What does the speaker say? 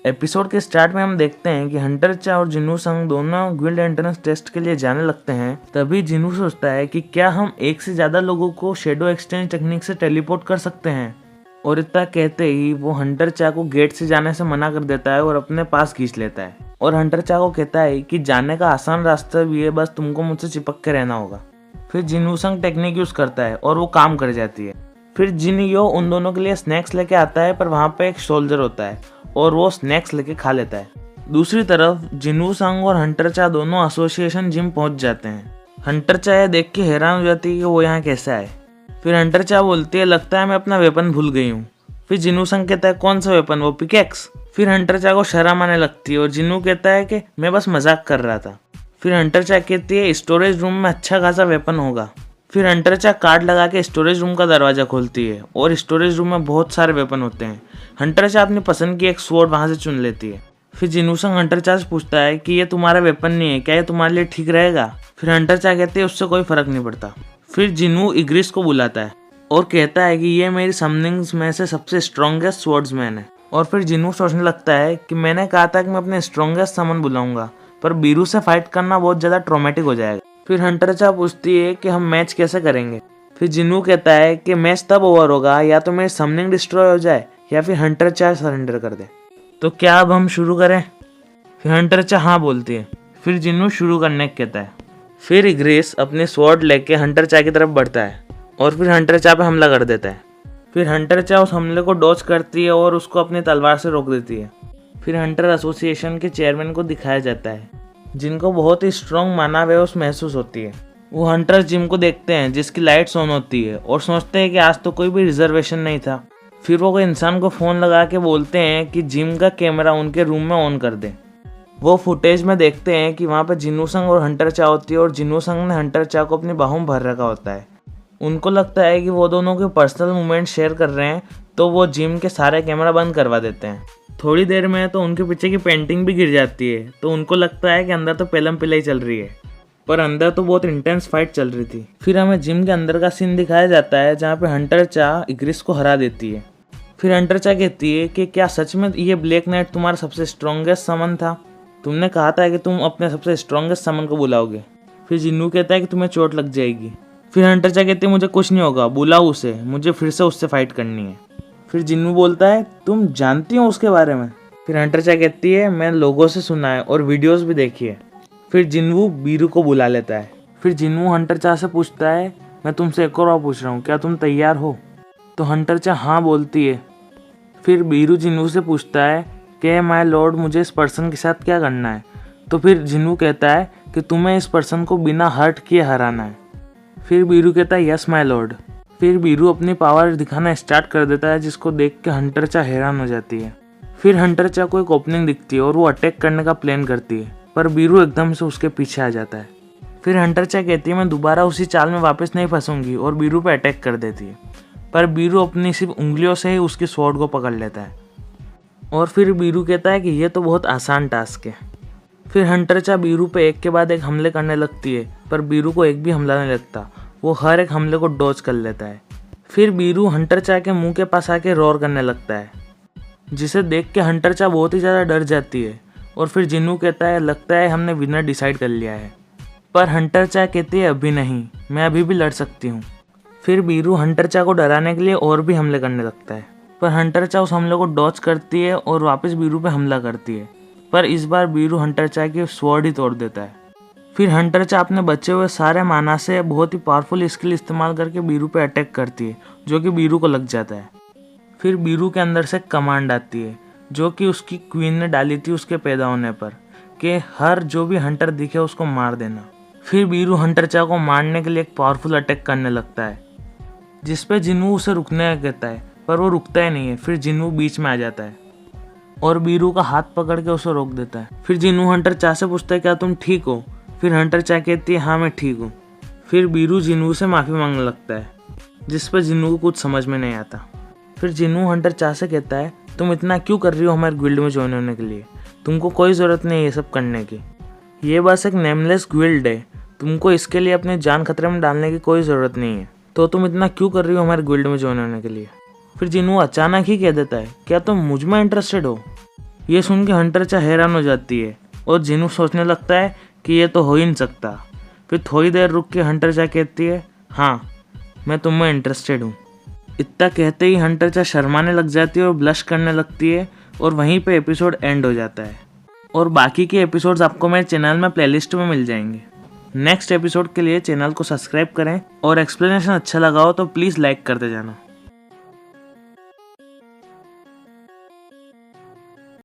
Episode के start में हम देखते हैं कि हंटर चा और जिन्नू संग दोनों गिल्ड एंट्रेंस टेस्ट के लिए जाने लगते हैं। तभी जिन्नू सोचता है कि क्या हम एक से ज्यादा लोगों को शेडो एक्सचेंज टेक्निक से टेलीपोर्ट कर सकते हैं। और इतना कहते ही वो हंटर चा को गेट से जाने से मना कर देता है और अपने पास खींच लेता है। और हंटर चा को कहता है कि जाने का आसान रास्ता भी है, बस तुमको मुझसे चिपक के रहना होगा। फिर जिन्नू संग टेक्निक यूज करता है और वो काम कर जाती है। फिर जिनयो उन दोनों के लिए स्नैक्स लेके आता है, पर वहाँ पे एक सोल्जर होता है और वो स्नैक्स लेके खा लेता है। दूसरी तरफ जिन्नू संग और हंटर चा दोनों एसोसिएशन जिम पहुंच जाते हैं। हंटर चा यह देख के हैरान हो जाती है कि वो यहाँ कैसा है। फिर हंटर चा बोलती है, लगता है मैं अपना वेपन भूल गई हूँ। फिर जिन्नू संग कहता है, कौन सा वेपन? वो पिकेक्स। फिर हंटर चा को शर्म आने लगती है और जिन्नू कहता है कि मैं बस मजाक कर रहा था। फिर हंटर चा कहती है, स्टोरेज रूम में अच्छा खासा वेपन होगा। फिर हंटर चा कार्ड लगा के स्टोरेज रूम का दरवाजा खोलती है और स्टोरेज रूम में बहुत सारे वेपन होते हैं। हंटर चा अपनी पसंद की एक स्वॉर्ड वहां से चुन लेती है। फिर जिन्नू संग हंटर चा से पूछता है कि ये तुम्हारा वेपन नहीं है, क्या ये तुम्हारे लिए ठीक रहेगा? फिर हंटर चा कहते हैं, उससे कोई फर्क नहीं पड़ता। फिर जिन्नू इग्रिस को बुलाता है और कहता है कि ये मेरी समनिंग्स में से सबसे स्ट्रॉन्गेस्ट स्वॉर्ड्समैन है। और फिर जिन्नू सोचने लगता है कि मैंने कहा था कि मैं अपने स्ट्रॉन्गेस्ट समन बुलाऊंगा, पर बीरू से फाइट करना बहुत ज्यादा ट्रॉमेटिक हो जाएगा। फिर हंटर चा पूछती है कि हम मैच कैसे करेंगे। फिर जिन्नू कहता है कि मैच तब ओवर होगा या तो मेरी समनिंग डिस्ट्रॉय हो जाए या फिर हंटर चा सरेंडर कर दे। तो क्या अब हम शुरू करें? फिर हंटर चा हाँ बोलती है। फिर जिन्नू शुरू करने कहता है। फिर इग्रिस अपनी स्वॉर्ड लेके हंटर चा की तरफ बढ़ता है और फिर हंटर चा पे हमला कर देता है। फिर हंटर चा उस हमले को डॉज करती है और उसको अपनी तलवार से रोक देती है। फिर हंटर एसोसिएशन के चेयरमैन को दिखाया जाता है, जिनको बहुत ही स्ट्रॉन्ग माना बेहोश महसूस होती है। वो हंटर्स जिम को देखते हैं जिसकी लाइट्स ऑन होती है और सोचते हैं कि आज तो कोई भी रिजर्वेशन नहीं था। फिर वो कोई इंसान को फ़ोन लगा के बोलते हैं कि जिम का कैमरा उनके रूम में ऑन कर दे। वो फुटेज में देखते हैं कि वहाँ पर जिन्नू संग और हंटर चा होती है और जिन्नू संग ने हंटर चा को अपनी बाहों में भर रखा होता है। उनको लगता है कि वो दोनों के पर्सनल मोमेंट शेयर कर रहे हैं, तो वो जिम के सारे कैमरा बंद करवा देते हैं। थोड़ी देर में तो उनके पीछे की पेंटिंग भी गिर जाती है, तो उनको लगता है कि अंदर तो पेलम पिलाई चल रही है, पर अंदर तो बहुत इंटेंस फाइट चल रही थी। फिर हमें जिम के अंदर का सीन दिखाया जाता है जहाँ पे हंटर चा इग्रिस को हरा देती है। फिर हंटर चा कहती है कि क्या सच में ये ब्लैक नाइट तुम्हारा सबसे स्ट्रॉन्गेस्ट समन था? तुमने कहा था कि तुम अपने सबसे स्ट्रॉन्गेस्ट समन को बुलाओगे। फिर जिन्नू कहता है कि तुम्हें चोट लग जाएगी। फिर हंटर चा कहती है, मुझे कुछ नहीं होगा, बुलाओ उसे, मुझे फिर से उससे फाइट करनी है। फिर जिन्नू बोलता है, तुम जानती हो उसके बारे में? फिर हंटर चा कहती है, मैं लोगों से सुना है और वीडियोस भी देखी है। फिर जिन्नू बीरू को बुला लेता है। फिर जिन्नू हंटर चा से पूछता है, मैं तुमसे एक और बार पूछ रहा हूँ, क्या तुम तैयार हो? तो हंटर चा हाँ बोलती है। फिर बीरू जिन्नू से पूछता है कि माय लॉर्ड, मुझे इस पर्सन के साथ क्या करना है? तो फिर जिन्नू कहता है कि तुम्हें इस पर्सन को बिना हर्ट किए हराना है। फिर बीरू कहता है, यस माय लॉर्ड। फिर बीरू अपनी पावर दिखाना स्टार्ट कर देता है, जिसको देख के हंटर चा हैरान हो जाती है। फिर हंटर चा को एक ओपनिंग दिखती है और वो अटैक करने का प्लान करती है, पर बीरू एकदम से उसके पीछे आ जाता है। फिर हंटर चा कहती है, मैं दोबारा उसी चाल में वापस नहीं फंसूंगी, और बीरू पे अटैक कर देती है। पर बीरू अपनी सिर्फ उंगलियों से ही उसकी स्वॉर्ड को पकड़ लेता है। और फिर बीरू कहता है कि ये तो बहुत आसान टास्क है। फिर हंटर चा बीरू पे एक के बाद एक हमले करने लगती है, पर बीरू को एक भी हमला नहीं लगता। वो हर एक हमले को डॉज कर लेता है। फिर बीरू हंटर चा के मुंह के पास आके रोर करने लगता है, जिसे देख के हंटर चा बहुत ही ज़्यादा डर जाती है। और फिर जिन्नू कहता है, लगता है हमने विनर डिसाइड कर लिया है। पर हंटर चा कहती है, अभी नहीं, मैं अभी भी लड़ सकती हूँ। फिर बीरू हंटर चा को डराने के लिए और भी हमले करने लगता है, पर हंटर चा उस हमले को डॉज करती है और वापस बीरू पे हमला करती है। पर इस बार बीरू हंटर चा की स्वॉर्ड ही तोड़ देता है। फिर हंटर चा अपने बचे हुए सारे माना से बहुत ही पावरफुल स्किल इस्तेमाल करके बीरू पे अटैक करती है, जो कि बीरू को लग जाता है। फिर बीरू के अंदर से कमांड आती है, जो कि उसकी क्वीन ने डाली थी उसके पैदा होने पर, कि हर जो भी हंटर दिखे उसको मार देना। फिर बीरू हंटर चा को मारने के लिए एक पावरफुल अटैक करने लगता है, जिसपे जिन्नू उसे रुकने कहता है, पर वो रुकता ही नहीं है। फिर जिन्नू बीच में आ जाता है और बीरू का हाथ पकड़ के उसे रोक देता है। फिर जिन्नू हंटर चा से पूछता है, क्या तुम ठीक हो? फिर हंटर चा कहती है, हाँ मैं ठीक हूँ। फिर बीरू जिन्नू से माफ़ी मांगने लगता है, जिस पर जिन्नू को कुछ समझ में नहीं आता। फिर जिन्नू हंटर चा से कहता है, तुम इतना क्यों कर रही हो हमारे गिल्ड में ज्वाइन होने के लिए? तुमको कोई ज़रूरत नहीं है ये सब करने की, ये बस एक नेमलेस गिल्ड है, तुमको इसके लिए अपनी जान खतरे में डालने की कोई ज़रूरत नहीं है, तो तुम इतना क्यों कर रही हो हमारे गिल्ड में ज्वाइन होने के लिए? फिर जिन्नू अचानक ही कह देता है, क्या तुम मुझ में इंटरेस्टेड हो? ये सुन के हंटर चा हैरान हो जाती है और जिनू सोचने लगता है कि ये तो हो ही नहीं सकता। फिर थोड़ी देर रुक के हंटर चा कहती है, हाँ मैं तुम में इंटरेस्टेड हूँ। इतना कहते ही हंटर चा शर्माने लग जाती है और ब्लश करने लगती है और वहीं पे एपिसोड एंड हो जाता है। और बाकी के एपिसोड्स आपको मेरे चैनल में प्लेलिस्ट में मिल जाएंगे। नेक्स्ट एपिसोड के लिए चैनल को सब्सक्राइब करें और एक्सप्लेनेशन अच्छा लगा हो तो प्लीज़ लाइक करते जाना।